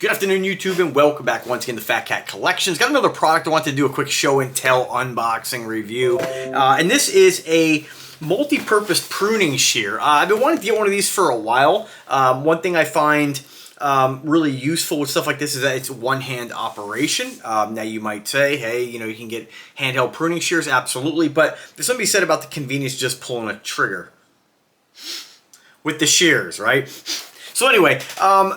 Good afternoon, YouTube, and welcome back once again to Fat Cat Collections. Got another product I want to do a quick show and tell unboxing review. And this is a multi-purpose pruning shear. I've been wanting to get one of these for a while. One thing I find really useful with stuff like this is that it's a one-hand operation. Now you might say, hey, you know, you can get handheld pruning shears, absolutely, but there's something to be said about the convenience of just pulling a trigger with the shears, right? So anyway,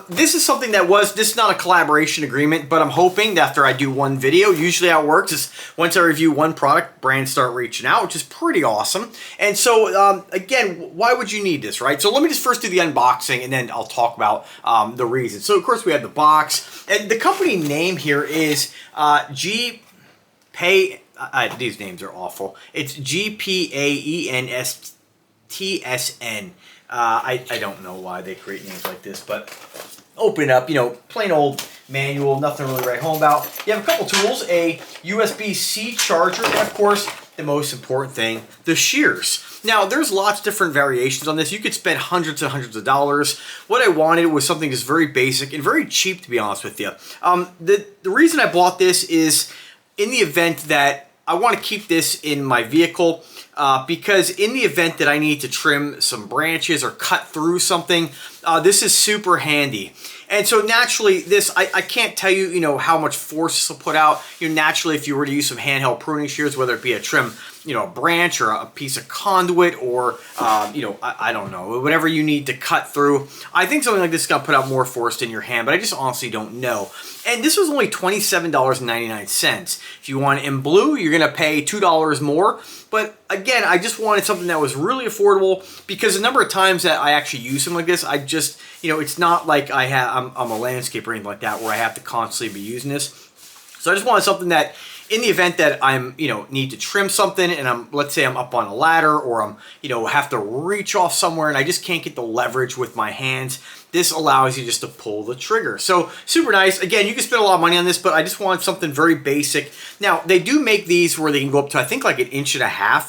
this is something that this is not a collaboration agreement, but I'm hoping that after I do one video, usually how it works is once I review one product, brands start reaching out, which is pretty awesome. And so, again, why would you need this, right? So let me just first do the unboxing, and then I'll talk about the reasons. So, of course, we have the box, and the company name here is these names are awful. It's GPAENSTSN. I don't know why they create names like this, but open up, you know, plain old manual, nothing really to write home about. You have a couple tools, a USB-C charger, and of course, the most important thing, the shears. Now, there's lots of different variations on this. You could spend hundreds and hundreds of dollars. What I wanted was something just very basic and very cheap, to be honest with you. The reason I bought this is in the event that I want to keep this in my vehicle, because in the event that I need to trim some branches or cut through something, this is super handy. And so naturally, I can't tell you, you know, how much force this will put out. You know, naturally, if you were to use some handheld pruning shears, whether it be a trim, you know, a branch or a piece of conduit or, you know, I don't know, whatever you need to cut through, I think something like this is going to put out more force in your hand, but I just honestly don't know. And this was only $27.99. If you want it in blue, you're going to pay $2 more. But again, I just wanted something that was really affordable because the number of times that I actually use something like this, I just, you know, it's not like I'm a landscaper or anything like that where I have to constantly be using this. So I just wanted something that in the event that I'm, you know, need to trim something and let's say I'm up on a ladder or I'm, you know, have to reach off somewhere and I just can't get the leverage with my hands, this allows you just to pull the trigger. So super nice. Again, you can spend a lot of money on this, but I just wanted something very basic. Now, they do make these where they can go up to, I think, like 1.5 inches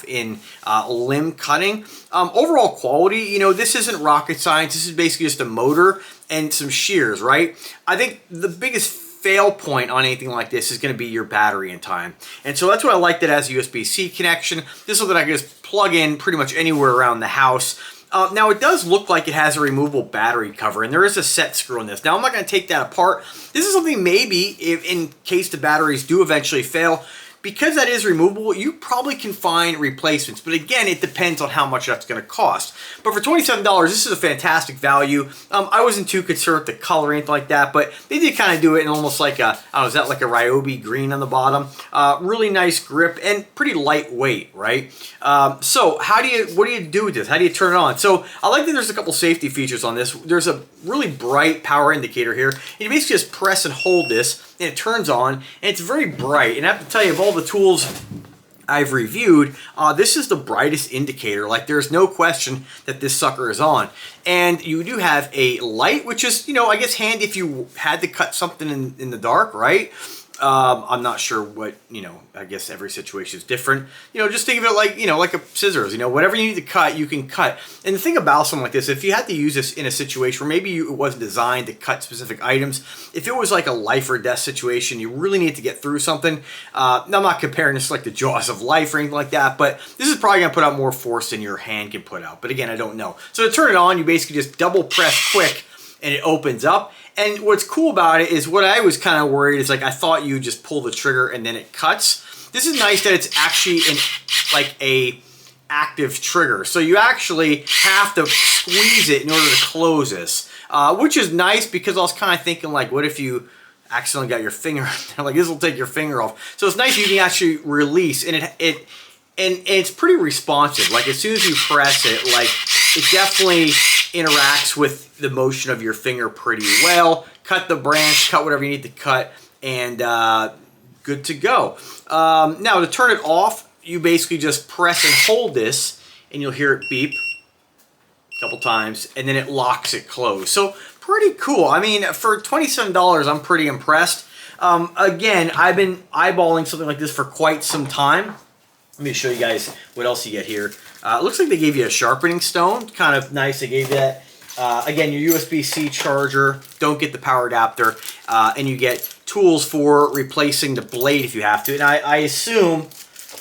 in limb cutting. Overall quality, you know, this isn't rocket science. This is basically just a motor and some shears, right? I think the biggest fail point on anything like this is going to be your battery in time. And so that's what I like that it has a USB-C connection. This is something I can just plug in pretty much anywhere around the house. Now, it does look like it has a removable battery cover, and there is a set screw in this. Now, I'm not going to take that apart. This is something maybe, if in case the batteries do eventually fail, because that is removable, you probably can find replacements. But again, it depends on how much that's going to cost. But for $27, this is a fantastic value. I wasn't too concerned with the color or anything like that, but they did kind of do it in almost like a, I don't know, is that like a Ryobi green on the bottom? Really nice grip and pretty lightweight, right? So what do you do with this? How do you turn it on? So I like that there's a couple safety features on this. There's a really bright power indicator here. And you basically just press and hold this, and it turns on, and it's very bright. And I have to tell you, of all the tools I've reviewed, this is the brightest indicator. Like, there's no question that this sucker is on. And you do have a light, which is, you know, I guess handy if you had to cut something in the dark, right? I'm not sure what, you know, I guess every situation is different. You know, just think of it like, you know, like a scissors, you know, whatever you need to cut, you can cut. And the thing about something like this, if you had to use this in a situation where maybe it wasn't designed to cut specific items, if it was like a life or death situation, you really need to get through something. I'm not comparing this to like the jaws of life or anything like that, but this is probably going to put out more force than your hand can put out. But again, I don't know. So to turn it on, you basically just double press quick and it opens up. And what's cool about it is what I was kind of worried is, like, I thought you just pull the trigger and then it cuts. This is nice that it's actually like a active trigger. So you actually have to squeeze it in order to close this, which is nice because I was kind of thinking, like, what if you accidentally got your finger, like this will take your finger off. So it's nice you can actually release, and it's pretty responsive. Like, as soon as you press it, like, it definitely interacts with the motion of your finger pretty well. Cut the branch, cut whatever you need to cut, and good to go. Now, to turn it off, you basically just press and hold this, and you'll hear it beep a couple times, and then it locks it closed. So pretty cool. I mean, for $27, I'm pretty impressed. Again, I've been eyeballing something like this for quite some time. Let me show you guys what else you get here. It looks like they gave you a sharpening stone. Kind of nice they gave you that. again, your USB-C charger, don't get the power adapter, and you get tools for replacing the blade if you have to. And I assume,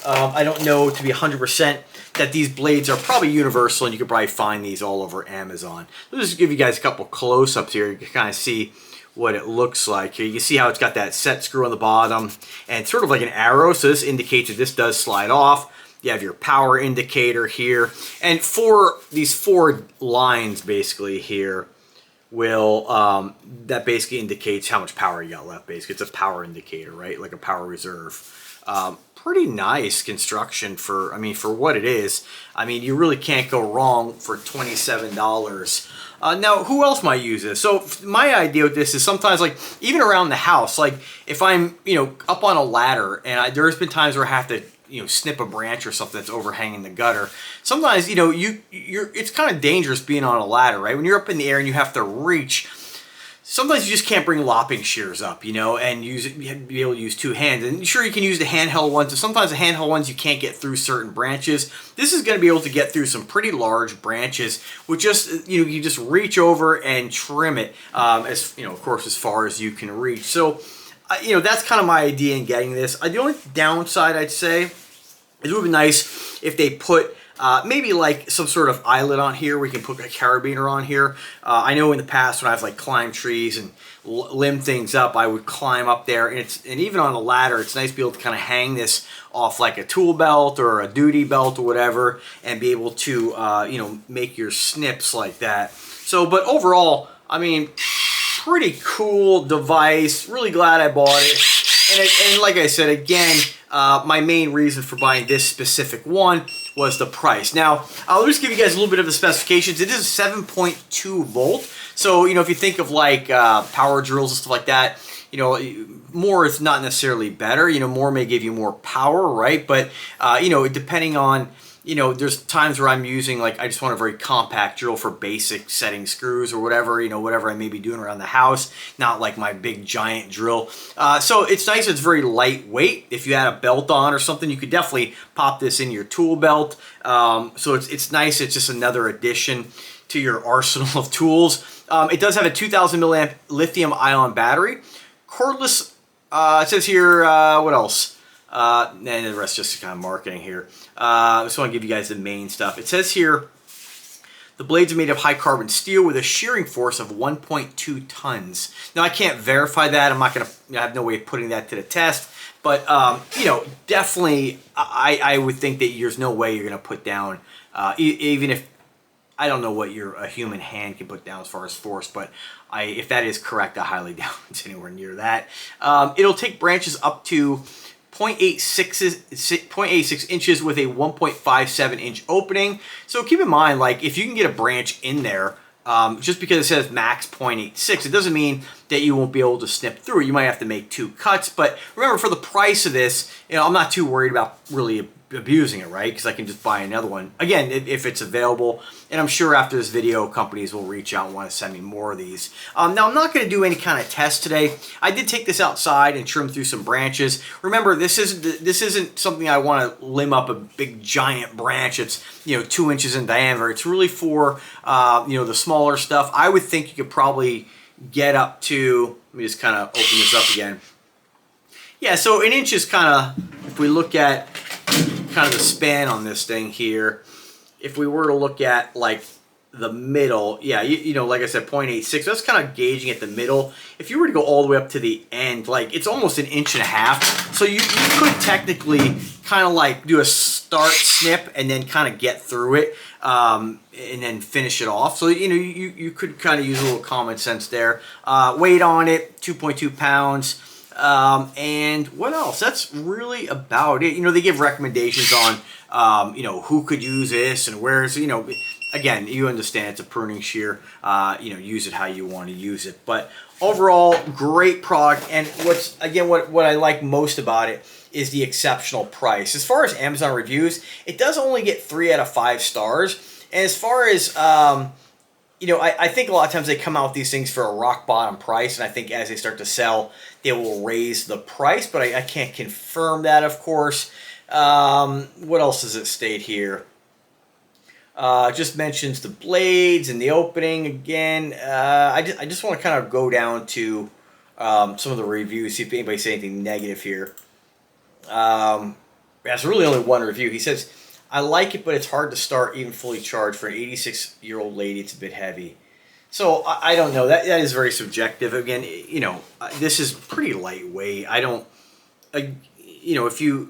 I don't know to be 100%, that these blades are probably universal, and you could probably find these all over Amazon. I'll just give you guys a couple close-ups here. You can kind of see what it looks like here. You can see how it's got that set screw on the bottom, and it's sort of like an arrow, so this indicates that this does slide off. You have your power indicator here, and these four lines basically here will, that basically indicates how much power you got left. Basically, it's a power indicator, right? Like a power reserve. Pretty nice construction for what it is. I mean, you really can't go wrong for $27. Now, who else might use this? So my idea with this is sometimes, like, even around the house, like if I'm, up on a ladder, and there's been times where I have to, snip a branch or something that's overhanging the gutter. Sometimes, it's kind of dangerous being on a ladder, right? When you're up in the air and you have to reach, sometimes you just can't bring lopping shears up, and be able to use two hands. And sure, you can use the handheld ones, but sometimes the handheld ones you can't get through certain branches. This is going to be able to get through some pretty large branches with just, you just reach over and trim it, of course, as far as you can reach. So, that's kind of my idea in getting this. The only downside I'd say is it would be nice if they put maybe like some sort of eyelet on here where you can put a carabiner on here. I know in the past when I've like climbed trees and limb things up, I would climb up there, and even on a ladder, it's nice to be able to kind of hang this off like a tool belt or a duty belt or whatever, and be able to make your snips like that. So, but overall, I mean, pretty cool device. Really glad I bought it. And like I said, again, my main reason for buying this specific one was the price. Now, I'll just give you guys a little bit of the specifications. It is a 7.2 volt. So, if you think of like power drills and stuff like that, more is not necessarily better. More may give you more power, right? But, depending on, there's times where I'm using, like, I just want a very compact drill for basic setting screws or whatever, whatever I may be doing around the house, not like my big giant drill. So it's nice, it's very lightweight. If you had a belt on or something, you could definitely pop this in your tool belt. So it's nice, it's just another addition to your arsenal of tools. It does have a 2000 milliamp lithium ion battery. Cordless, it says here, what else? And the rest just kind of marketing here. I just want to give you guys the main stuff. It says here, the blades are made of high carbon steel with a shearing force of 1.2 tons. Now, I can't verify that. I'm not going to, I have no way of putting that to the test. But, definitely, I would think that there's no way you're going to put down, even if, I don't know what a human hand can put down as far as force, but if that is correct, I highly doubt it's anywhere near that. It'll take branches up to 0.86 inches with a 1.57 inch opening. So keep in mind, like, if you can get a branch in there, just because it says max 0.86, it doesn't mean that you won't be able to snip through it. You might have to make 2 cuts, but remember, for the price of this, I'm not too worried about really abusing it, right? Because I can just buy another one again if it's available, and I'm sure after this video companies will reach out and want to send me more of these. Now, I'm not going to do any kind of test today. I did take this outside and trim through some branches. Remember, this isn't something I want to limb up a big giant branch. It's 2 inches in diameter. It's really for the smaller stuff. I would think you could probably get up to, let me just kind of open this up again. Yeah, so an inch is kind of, if we look at kind of the span on this thing here, if we were to look at like the middle, yeah, like I said, 0.86, that's kind of gauging at the middle. If you were to go all the way up to the end, like, it's almost 1.5 inches. So you could technically kind of like do a start snip and then kind of get through it, and then finish it off. So you could kind of use a little common sense there. Weight on it, 2.2 pounds. And what else? That's really about it. They give recommendations on, who could use this and where. So, again, you understand it's a pruning shear. Use it how you want to use it. But overall, great product. And what I like most about it is the exceptional price. As far as Amazon reviews, it does only get 3 out of 5 stars. And as far as, I think a lot of times they come out with these things for a rock bottom price, and I think as they start to sell, they will raise the price, but I can't confirm that, of course. What else does it state here? Just mentions the blades and the opening again. I just want to kind of go down to some of the reviews, see if anybody says anything negative here. There's really only one review. He says, I like it, but it's hard to start even fully charged. For an 86-year-old lady, it's a bit heavy. So I don't know. That is very subjective. Again, this is pretty lightweight.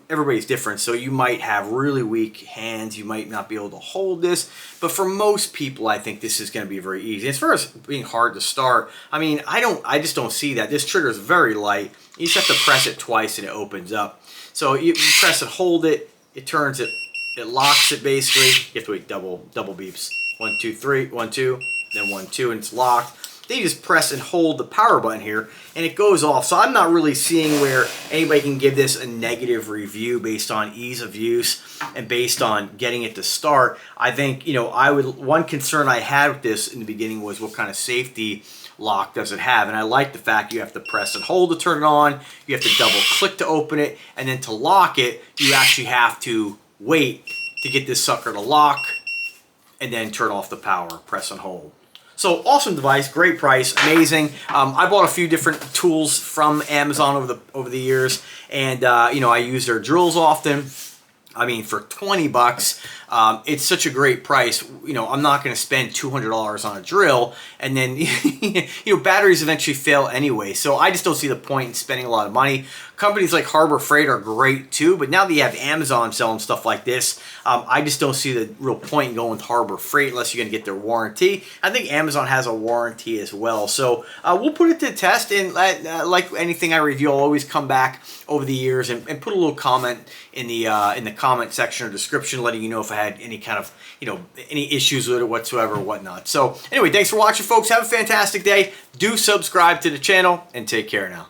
Everybody's different, so you might have really weak hands. You might not be able to hold this. But for most people, I think this is going to be very easy. As far as being hard to start, I just don't see that. This trigger is very light. You just have to press it twice and it opens up. So you press it, hold it, it turns it, it locks it basically. You have to wait double beeps. 1, 2, 3, 1, 2, then 1, 2, and it's locked. Then you just press and hold the power button here, and it goes off. So I'm not really seeing where anybody can give this a negative review based on ease of use and based on getting it to start. I think, one concern I had with this in the beginning was what kind of safety lock does it have, and I like the fact you have to press and hold to turn it on, you have to double click to open it, and then to lock it, you actually have to wait to get this sucker to lock, and then turn off the power, press and hold. So awesome device, great price, amazing. I bought a few different tools from Amazon over the years, and I use their drills often. For 20 bucks, it's such a great price. I'm not going to spend $200 on a drill, and then batteries eventually fail anyway. So I just don't see the point in spending a lot of money. Companies like Harbor Freight are great too, but now that you have Amazon selling stuff like this, I just don't see the real point in going with Harbor Freight unless you're going to get their warranty. I think Amazon has a warranty as well. So we'll put it to the test, and like anything I review, I'll always come back over the years and put a little comment in the comment section or description letting you know if I had any kind of, any issues with it whatsoever or whatnot. So anyway, thanks for watching, folks. Have a fantastic day. Do subscribe to the channel, and take care now.